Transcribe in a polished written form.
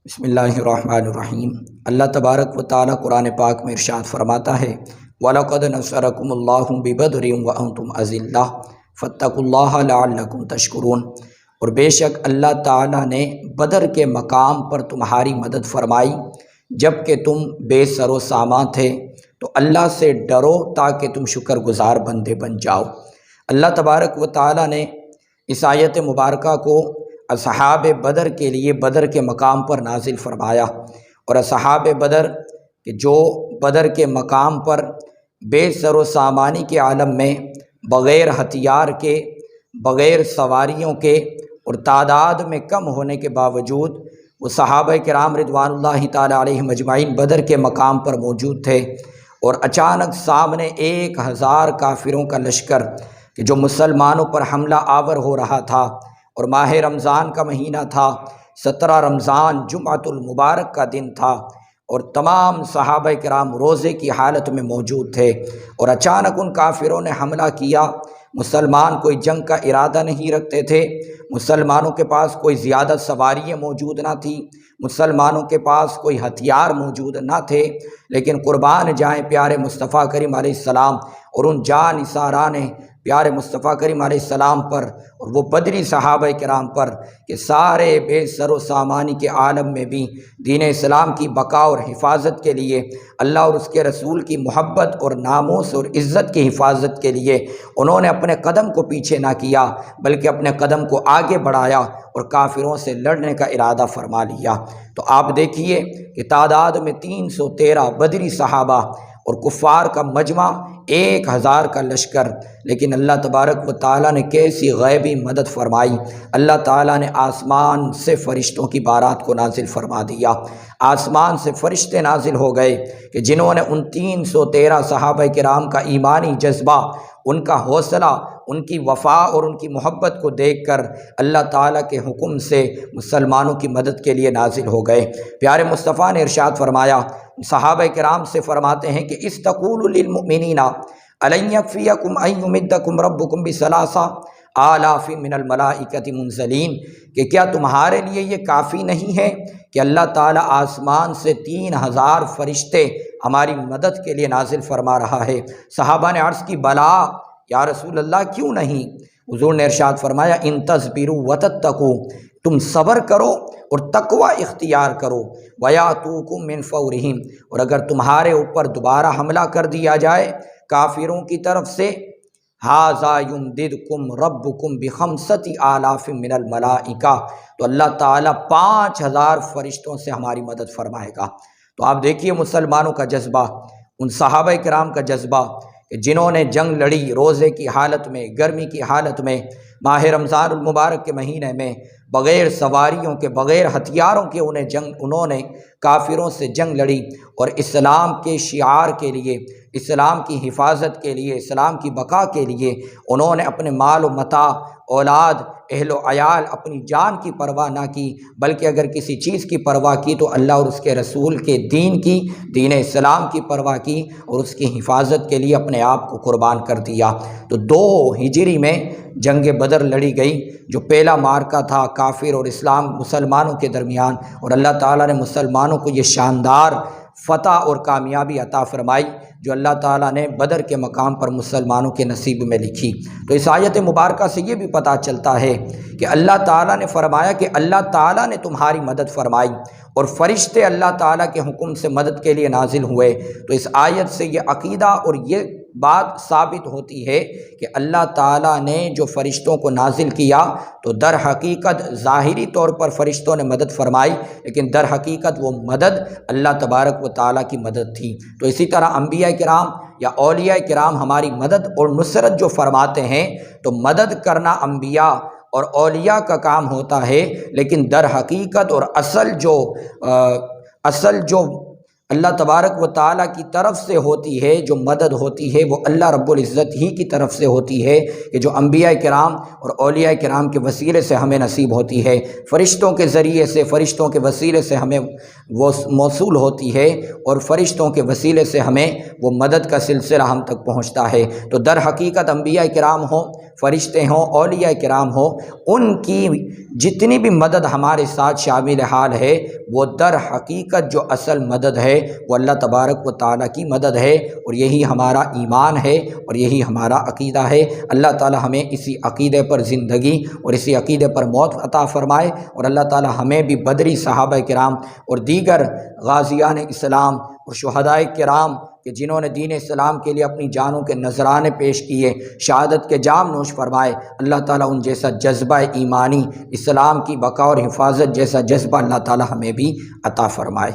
بسم اللہ الرحمن الرحیم۔ اللہ تبارک و تعالیٰ قرآن پاک میں ارشاد فرماتا ہے وَلَقَدْ نَصَرَكُمُ اللَّهُ بِبَدْرٍ وَأَنْتُمْ أَذِلَّةٌ فَاتَّقُوا اللَّهَ لَعَلَّكُمْ تَشْكُرُونَ۔ اور بے شک اللہ تعالیٰ نے بدر کے مقام پر تمہاری مدد فرمائی جب کہ تم بے سر و سامان تھے، تو اللہ سے ڈرو تاکہ تم شکر گزار بندے بن جاؤ۔ اللہ تبارک و تعالیٰ نے اس آیت مبارکہ کو اصحاب بدر کے لیے بدر کے مقام پر نازل فرمایا، اور اصحاب بدر کہ جو بدر کے مقام پر بے سر و سامانی کے عالم میں بغیر ہتھیار کے، بغیر سواریوں کے اور تعداد میں کم ہونے کے باوجود وہ صحابہ کرام رضوان اللہ تعالی علیہم اجمعین بدر کے مقام پر موجود تھے، اور اچانک سامنے 1000 کافروں کا لشکر کہ جو مسلمانوں پر حملہ آور ہو رہا تھا، اور ماہ رمضان کا مہینہ تھا، 17 رمضان جمعۃ المبارک کا دن تھا، اور تمام صحابہ کرام روزے کی حالت میں موجود تھے، اور اچانک ان کافروں نے حملہ کیا۔ مسلمان کوئی جنگ کا ارادہ نہیں رکھتے تھے، مسلمانوں کے پاس کوئی زیادہ سواریاں موجود نہ تھی، مسلمانوں کے پاس کوئی ہتھیار موجود نہ تھے، لیکن قربان جائیں پیارے مصطفیٰ کریم علیہ السلام اور ان جاں نثاران پیارے مصطفیٰ کریم علیہ السلام پر اور وہ بدری صحابہ کرام پر کہ سارے بے سر و سامانی کے عالم میں بھی دین اسلام کی بقا اور حفاظت کے لیے، اللہ اور اس کے رسول کی محبت اور ناموس اور عزت کی حفاظت کے لیے انہوں نے اپنے قدم کو پیچھے نہ کیا، بلکہ اپنے قدم کو آگے بڑھایا اور کافروں سے لڑنے کا ارادہ فرما لیا۔ تو آپ دیکھیے کہ تعداد میں 313 بدری صحابہ اور کفار کا مجمع 1000 کا لشکر، لیکن اللہ تبارک و تعالیٰ نے کیسی غیبی مدد فرمائی۔ اللہ تعالیٰ نے آسمان سے فرشتوں کی بارات کو نازل فرما دیا، آسمان سے فرشتے نازل ہو گئے کہ جنہوں نے ان 313 صحابہ کرام کا ایمانی جذبہ، ان کا حوصلہ، ان کی وفا اور ان کی محبت کو دیکھ کر اللہ تعالیٰ کے حکم سے مسلمانوں کی مدد کے لیے نازل ہو گئے۔ پیارے مصطفیٰ نے ارشاد فرمایا، صحابہ کرام سے فرماتے ہیں کہ استقول للمؤمنین الن یکفیکم ان یمدکم ربکم بثلاث آلاف من الملائکۃ منزلین، کہ کیا تمہارے لیے یہ کافی نہیں ہے کہ اللہ تعالیٰ آسمان سے 3000 فرشتے ہماری مدد کے لیے نازل فرما رہا ہے؟ صحابہ نے عرض کی بلا یا رسول اللہ، کیوں نہیں؟ حضور نے ارشاد فرمایا ان تصبروا وتتقوا، تم صبر کرو اور تقوی اختیار کرو، ویاتوکم من فورہم، اور اگر تمہارے اوپر دوبارہ حملہ کر دیا جائے کافروں کی طرف سے، ھذا یمددکم ربکم بخمسۃ آلاف من الملائکہ، تو اللہ تعالیٰ 5000 فرشتوں سے ہماری مدد فرمائے گا۔ تو آپ دیکھیے مسلمانوں کا جذبہ، ان صحابہ کرام کا جذبہ کہ جنہوں نے جنگ لڑی روزے کی حالت میں، گرمی کی حالت میں، ماہ رمضان المبارک کے مہینے میں، بغیر سواریوں کے، بغیر ہتھیاروں کے انہوں نے کافروں سے جنگ لڑی، اور اسلام کے شعار کے لیے، اسلام کی حفاظت کے لیے، اسلام کی بقا کے لیے انہوں نے اپنے مال و متاع، اولاد، اہل و عیال، اپنی جان کی پرواہ نہ کی، بلکہ اگر کسی چیز کی پرواہ کی تو اللہ اور اس کے رسول کے دین کی، دین اسلام کی پرواہ کی، اور اس کی حفاظت کے لیے اپنے آپ کو قربان کر دیا۔ تو 2 ہجری میں جنگ بدر لڑی گئی، جو پہلا معرکہ تھا کافر اور اسلام مسلمانوں کے درمیان، اور اللہ تعالیٰ نے مسلمانوں کو یہ شاندار فتح اور کامیابی عطا فرمائی جو اللہ تعالیٰ نے بدر کے مقام پر مسلمانوں کے نصیب میں لکھی۔ تو اس آیت مبارکہ سے یہ بھی پتہ چلتا ہے کہ اللہ تعالیٰ نے فرمایا کہ اللہ تعالیٰ نے تمہاری مدد فرمائی، اور فرشتے اللہ تعالیٰ کے حکم سے مدد کے لیے نازل ہوئے۔ تو اس آیت سے یہ عقیدہ اور یہ بات ثابت ہوتی ہے کہ اللہ تعالیٰ نے جو فرشتوں کو نازل کیا تو در حقیقت ظاہری طور پر فرشتوں نے مدد فرمائی، لیکن در حقیقت وہ مدد اللہ تبارک و تعالیٰ کی مدد تھی۔ تو اسی طرح انبیاء کرام یا اولیاء کرام ہماری مدد اور نصرت جو فرماتے ہیں، تو مدد کرنا انبیاء اور اولیاء کا کام ہوتا ہے، لیکن در حقیقت اور اصل جو اللہ تبارک و تعالیٰ کی طرف سے ہوتی ہے، جو مدد ہوتی ہے، وہ اللہ رب العزت ہی کی طرف سے ہوتی ہے، کہ جو انبیاء کرام اور اولیاء کرام کے وسیلے سے ہمیں نصیب ہوتی ہے، فرشتوں کے ذریعے سے، فرشتوں کے وسیلے سے ہمیں وہ موصول ہوتی ہے، اور فرشتوں کے وسیلے سے ہمیں وہ مدد کا سلسلہ ہم تک پہنچتا ہے۔ تو در حقیقت انبیاء کرام ہوں، فرشتے ہوں، اولیاء کرام ہوں، ان کی جتنی بھی مدد ہمارے ساتھ شامل حال ہے وہ در حقیقت جو اصل مدد ہے وہ اللہ تبارک و تعالیٰ کی مدد ہے، اور یہی ہمارا ایمان ہے اور یہی ہمارا عقیدہ ہے۔ اللہ تعالیٰ ہمیں اسی عقیدے پر زندگی اور اسی عقیدے پر موت عطا فرمائے، اور اللہ تعالیٰ ہمیں بھی بدری صحابہ کرام اور دیگر غازیان اسلام اور شہدائے کرام کہ جنہوں نے دین اسلام کے لیے اپنی جانوں کے نذرانے پیش کیے، شہادت کے جام نوش فرمائے۔ اللہ تعالیٰ ان جیسا جذبہ ایمانی، اسلام کی بقا اور حفاظت جیسا جذبہ اللہ تعالیٰ ہمیں بھی عطا فرمائے۔